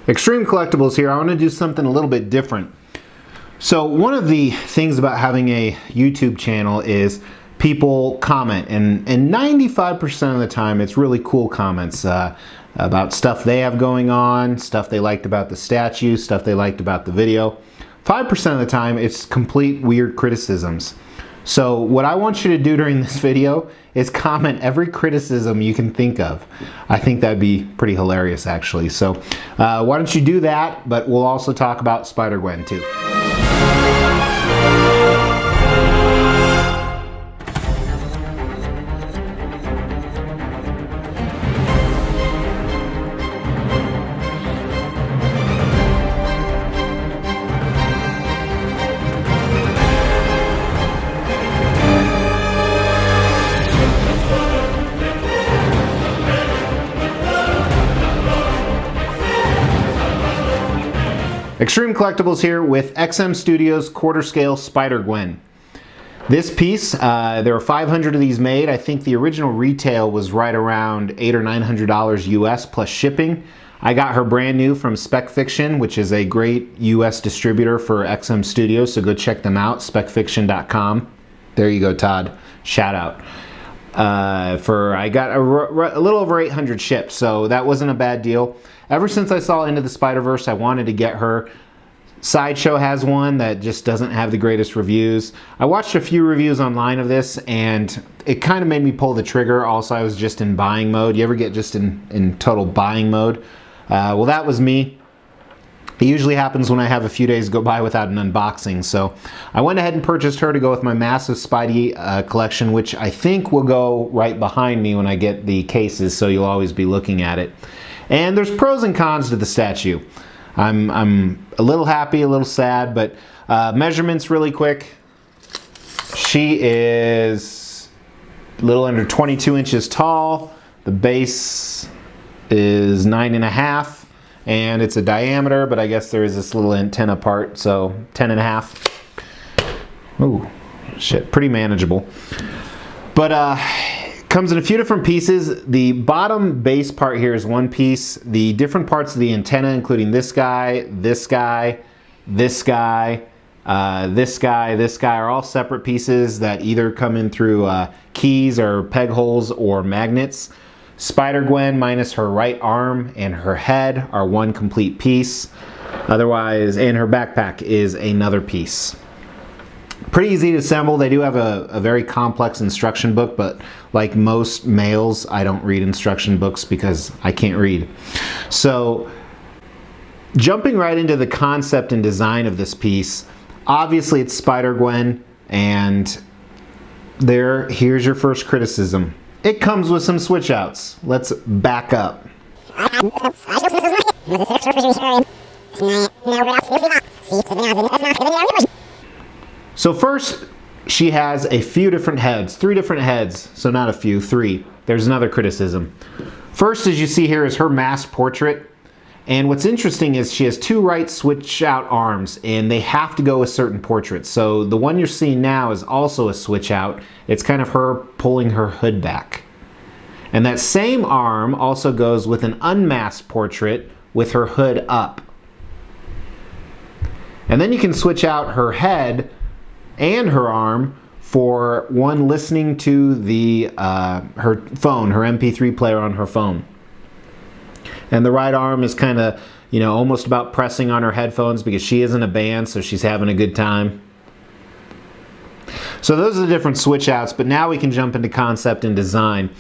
Extreme Collectibles here. I want to do something a little bit different. So one of the things about having a YouTube channel is people comment, and 95% of the time it's really cool comments about stuff they have going on, stuff they liked about the statue, stuff they liked about the video. 5% of the time it's complete weird criticisms. So what I want you to do during this video is comment every criticism you can think of. I think that'd be pretty hilarious, actually. So why don't you do that, but we'll also talk about Spider-Gwen too. Extreme Collectibles here with XM Studios quarter scale Spider-Gwen. This piece, there are 500 of these made. I think the original retail was right around $800 or $900 US plus shipping. I got her brand new from Spec Fiction, which is a great US distributor for XM Studios, so go check them out, specfiction.com. There you go, Todd. Shout out. I got a little over 800 shipped, so that wasn't a bad deal. Ever since I saw Into the Spider-Verse, I wanted to get her. Sideshow has one that just doesn't have the greatest reviews. I watched a few reviews online of this, and it kind of made me pull the trigger. Also, I was just in buying mode. You ever get just in total buying mode? Well, that was me. It usually happens when I have a few days go by without an unboxing. So I went ahead and purchased her to go with my massive Spidey collection, which I think will go right behind me when I get the cases, so you'll always be looking at it. And there's pros and cons to the statue. I'm a little happy, a little sad, but measurements really quick. She is a little under 22 inches tall. The base is 9.5, and it's a diameter, but I guess there is this little antenna part, so 10.5. Ooh, shit, pretty manageable. But comes in a few different pieces. The bottom base part here is one piece. The different parts of the antenna, including this guy, this guy, this guy, this guy, this guy, are all separate pieces that either come in through keys or peg holes or magnets. Spider-Gwen minus her right arm and her head are one complete piece. Otherwise, and her backpack is another piece. Pretty easy to assemble. They do have a very complex instruction book, but like most males, I don't read instruction books because I can't read. So jumping right into the concept and design of this piece, obviously it's Spider-Gwen, and here's your first criticism. It comes with some switch outs. Let's back up. So first, she has a few different heads, 3 different heads, so not a few, 3. There's another criticism. First, as you see here, is her masked portrait. And what's interesting is she has 2 right switch out arms, and they have to go with certain portraits. So the one you're seeing now is also a switch out. It's kind of her pulling her hood back. And that same arm also goes with an unmasked portrait with her hood up. And then you can switch out her head and her arm for one listening to the her phone, her MP3 player on her phone. And the right arm is kind of, you know, almost about pressing on her headphones because she is in a band, so she's having a good time. So those are the different switch outs, but now we can jump into concept and design.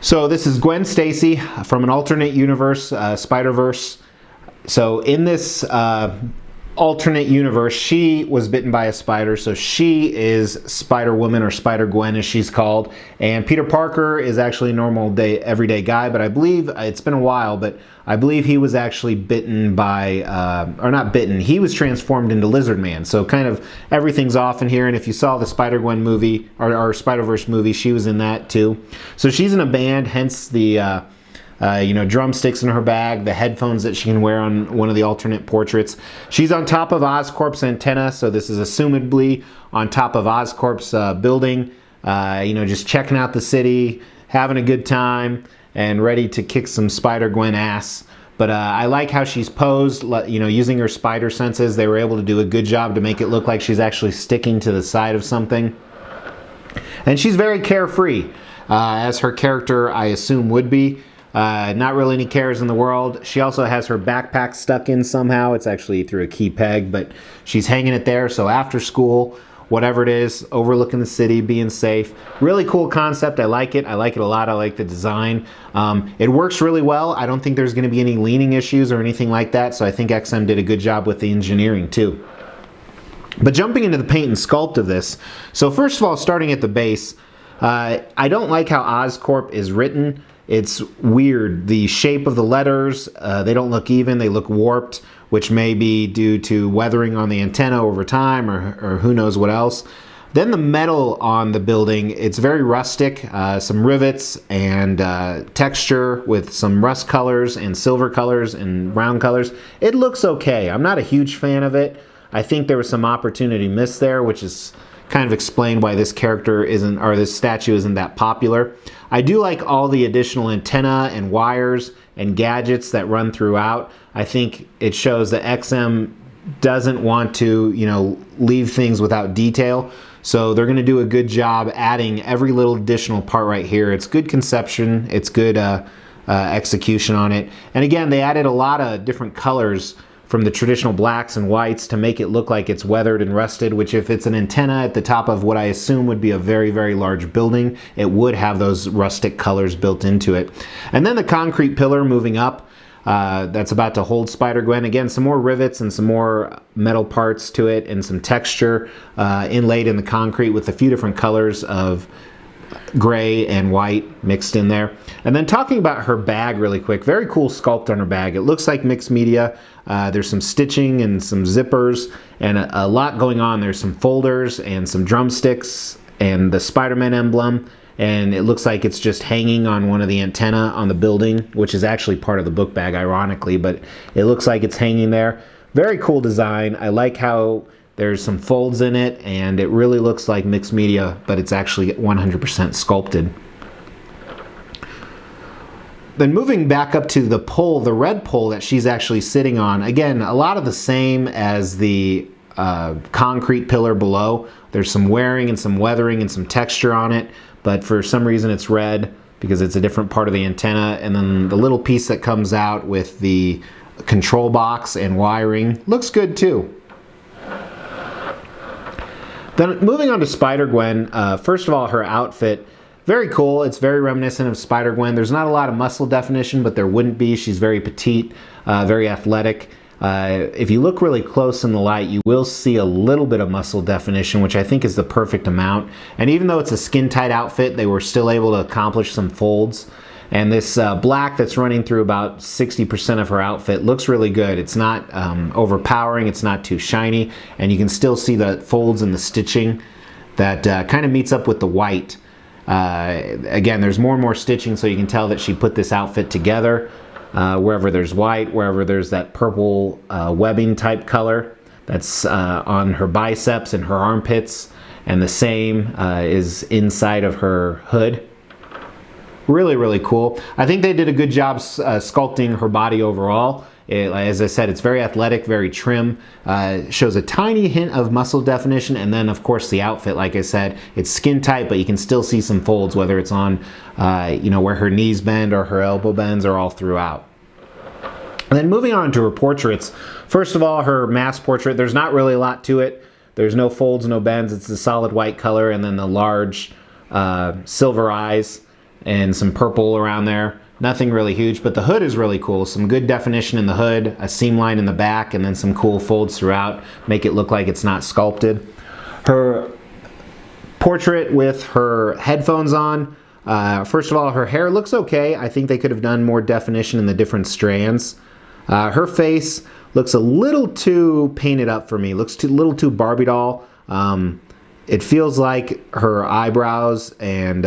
So this is Gwen Stacy from an alternate universe, Spider-Verse. So in this alternate universe, she was bitten by a spider, so she is Spider-Woman, or Spider-Gwen as she's called. And Peter Parker is actually a normal everyday guy, but I believe, it's been a while, but I believe he was actually bitten by, or not bitten, he was transformed into Lizard Man. So kind of everything's off in here, and if you saw the Spider-Gwen movie, or Spider-Verse movie, she was in that too. So she's in a band, hence the drumsticks in her bag, the headphones that she can wear on one of the alternate portraits. She's on top of Oscorp's antenna, so this is assumedly on top of Oscorp's building, just checking out the city, having a good time, and ready to kick some Spider-Gwen ass. But I like how she's posed, you know, using her spider senses. They were able to do a good job to make it look like she's actually sticking to the side of something. And she's very carefree, as her character, I assume, would be. Not really any cares in the world. She also has her backpack stuck in somehow. It's actually through a key peg, but she's hanging it there. So after school, whatever it is, overlooking the city, being safe. Really cool concept. I like it. I like it a lot. I like the design. It works really well. I don't think there's going to be any leaning issues or anything like that. So I think XM did a good job with the engineering too. But jumping into the paint and sculpt of this. So first of all, starting at the base, I don't like how Oscorp is written. It's weird. The shape of the letters, they don't look even. They look warped, which may be due to weathering on the antenna over time or who knows what else. Then the metal on the building, it's very rustic. Some rivets and texture with some rust colors and silver colors and brown colors. It looks okay. I'm not a huge fan of it. I think there was some opportunity missed there, which is kind of explained why this character isn't, or this statue isn't that popular. I do like all the additional antenna and wires and gadgets that run throughout. I think it shows that XM doesn't want to, you know, leave things without detail. So they're going to do a good job adding every little additional part right here. It's good conception. It's good execution on it. And again, they added a lot of different colors from the traditional blacks and whites to make it look like it's weathered and rusted, which if it's an antenna at the top of what I assume would be a very, very large building, it would have those rustic colors built into it. And then the concrete pillar moving up, that's about to hold Spider-Gwen. Again, some more rivets and some more metal parts to it and some texture inlaid in the concrete with a few different colors of gray and white mixed in there. And then talking about her bag really quick, very cool sculpt on her bag. It looks like mixed media. There's some stitching and some zippers and a lot going on. There's some folders and some drumsticks and the Spider-Man emblem. And it looks like it's just hanging on one of the antenna on the building, which is actually part of the book bag, ironically, but it looks like it's hanging there. Very cool design. I like how there's some folds in it, and it really looks like mixed media, but it's actually 100% sculpted. Then moving back up to the pole, the red pole that she's actually sitting on, again, a lot of the same as the concrete pillar below. There's some wearing and some weathering and some texture on it, but for some reason it's red because it's a different part of the antenna. And then the little piece that comes out with the control box and wiring looks good too. Then moving on to Spider-Gwen, first of all, her outfit, very cool. It's very reminiscent of Spider-Gwen. There's not a lot of muscle definition, but there wouldn't be. She's very petite, very athletic. If you look really close in the light, you will see a little bit of muscle definition, which I think is the perfect amount. And even though it's a skin-tight outfit, they were still able to accomplish some folds. And this black that's running through about 60% of her outfit looks really good. It's not overpowering, it's not too shiny, and you can still see the folds and the stitching that kind of meets up with the white. Again, there's more and more stitching, so you can tell that she put this outfit together. Wherever there's white, wherever there's that purple webbing type color that's on her biceps and her armpits, and the same is inside of her hood. Really, really cool. I think they did a good job sculpting her body overall. As I said, it's very athletic, very trim. Shows a tiny hint of muscle definition, and then of course the outfit, like I said, it's skin tight, but you can still see some folds, whether it's on, you know, where her knees bend or her elbow bends, or all throughout. And then moving on to her portraits. First of all, her mass portrait, there's not really a lot to it. There's no folds, no bends. It's a solid white color, and then the large silver eyes and some purple around there. Nothing really huge, but the hood is really cool. Some good definition in the hood, a seam line in the back, and then some cool folds throughout. Make it look like it's not sculpted. Her portrait with her headphones on. First of all, her hair looks okay. I think they could have done more definition in the different strands. Her face looks a little too painted up for me. Looks a little too Barbie doll. It feels like her eyebrows and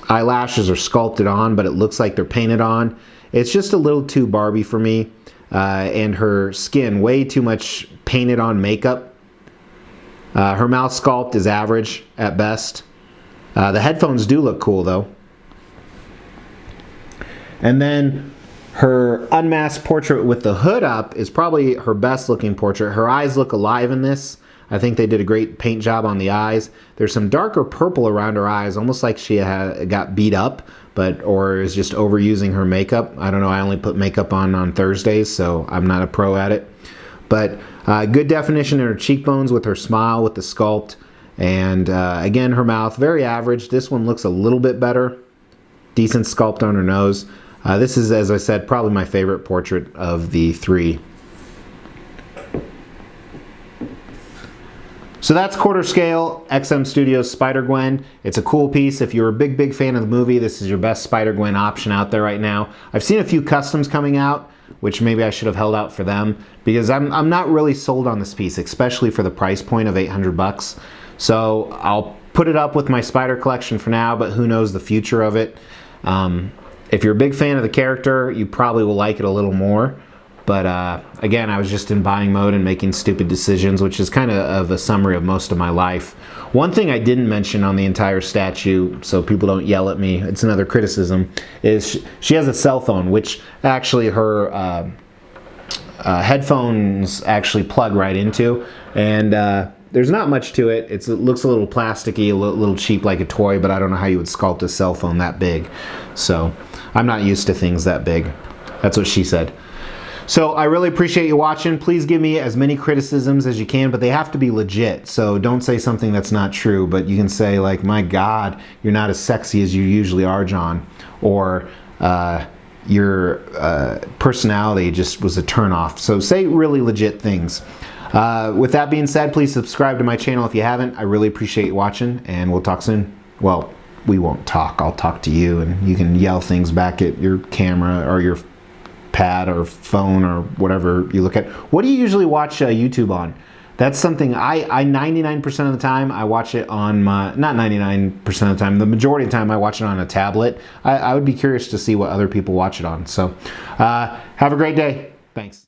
eyelashes are sculpted on, but it looks like they're painted on. It's just a little too Barbie for me. And her skin, way too much painted on makeup. Her mouth sculpt is average at best. The headphones do look cool though. And then Her unmasked portrait with the hood up is probably her best looking portrait. Her eyes look alive in this. I think they did a great paint job on the eyes. There's some darker purple around her eyes, almost like she got beat up, or is just overusing her makeup. I don't know, I only put makeup on Thursdays, so I'm not a pro at it. But good definition in her cheekbones with her smile, with the sculpt. And again, her mouth, very average. This one looks a little bit better. Decent sculpt on her nose. This is, as I said, probably my favorite portrait of the three. So that's quarter scale XM Studios Spider-Gwen. It's a cool piece. If you're a big fan of the movie, this is your best Spider-Gwen option out there right now. I've seen a few customs coming out, which maybe I should have held out for them, because I'm not really sold on this piece, especially for the price point of 800 bucks. So I'll put it up with my Spider collection for now, but who knows the future of it. If you're a big fan of the character, you probably will like it a little more. But again, I was just in buying mode and making stupid decisions, which is kind of a summary of most of my life. One thing I didn't mention on the entire statue, so people don't yell at me, it's another criticism, is she has a cell phone, which actually her headphones actually plug right into. And there's not much to it. It looks a little plasticky, a little cheap like a toy, but I don't know how you would sculpt a cell phone that big. So I'm not used to things that big. That's what she said. So I really appreciate you watching. Please give me as many criticisms as you can, but they have to be legit. So don't say something that's not true, but you can say like, my God, you're not as sexy as you usually are, John. Or your personality just was a turnoff. So say really legit things. With that being said, please subscribe to my channel if you haven't. I really appreciate you watching, and we'll talk soon. Well, we won't talk. I'll talk to you, and you can yell things back at your camera or your pad or phone or whatever you look at. What do you usually watch YouTube on? That's something I 99% of the time I watch it on my, not 99% of the time, the majority of the time I watch it on a tablet. I would be curious to see what other people watch it on. So have a great day. Thanks.